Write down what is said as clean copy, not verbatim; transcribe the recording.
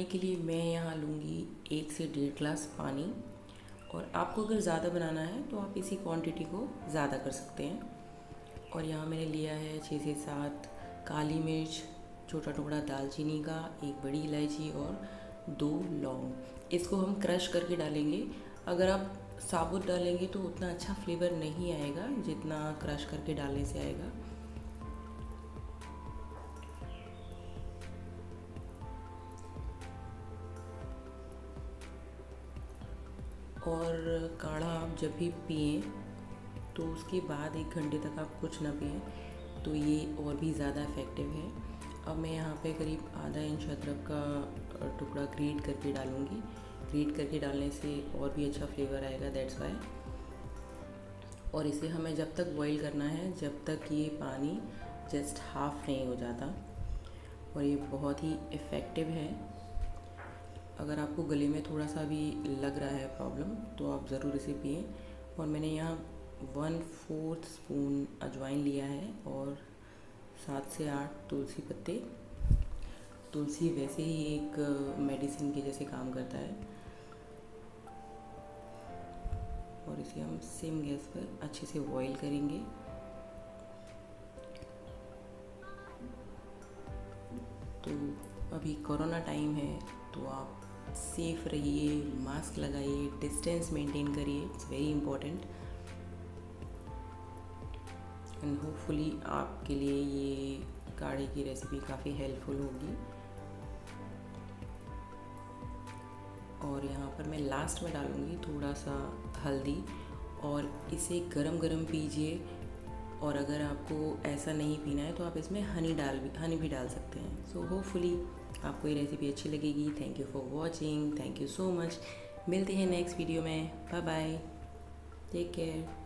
बनाने के लिए मैं यहाँ लूँगी 1 से 1.5 ग्लास पानी। और आपको अगर ज़्यादा बनाना है तो आप इसी क्वांटिटी को ज़्यादा कर सकते हैं। और यहाँ मैंने लिया है 6 से 7 काली मिर्च, छोटा टुकड़ा दालचीनी का, 1 बड़ी इलायची और 2 लौंग। इसको हम क्रश करके डालेंगे। अगर आप साबुत डालेंगे तो उतना अच्छा फ्लेवर नहीं आएगा जितना क्रश करके डालने से आएगा। और काढ़ा आप जब भी पिएं तो उसके बाद 1 घंटे तक आप कुछ ना पिएं, तो ये और भी ज़्यादा इफ़ेक्टिव है। अब मैं यहाँ पे करीब आधा इंच अदरक का टुकड़ा ग्रेट करके डालूँगी। ग्रेट करके डालने से और भी अच्छा फ्लेवर आएगा, दैट्स वाई। और इसे हमें जब तक बॉईल करना है जब तक ये पानी जस्ट हाफ़ नहीं हो जाता। और ये बहुत ही इफ़ेक्टिव है। अगर आपको गले में थोड़ा सा भी लग रहा है प्रॉब्लम तो आप ज़रूर इसे पिएं। और मैंने यहाँ 1/4 स्पून अजवाइन लिया है और 7 से 8 तुलसी पत्ते। तुलसी वैसे ही एक मेडिसिन के जैसे काम करता है। और इसे हम सिम गैस पर अच्छे से बॉईल करेंगे। तो अभी कोरोना टाइम है तो आप सेफ़ रहिए, मास्क लगाइए, डिस्टेंस मेंटेन करिए, it's very important. And hopefully आपके लिए ये काढ़े की रेसिपी काफ़ी हेल्पफुल होगी। और यहाँ पर मैं लास्ट में डालूँगी थोड़ा सा हल्दी। और इसे गरम गरम पीजिए। और अगर आपको ऐसा नहीं पीना है तो आप इसमें हनी भी डाल सकते हैं। सो होपफुली आपको ये रेसिपी अच्छी लगेगी। Thank you for watching, thank you so much. मिलते हैं नेक्स्ट वीडियो में। Bye bye, take care.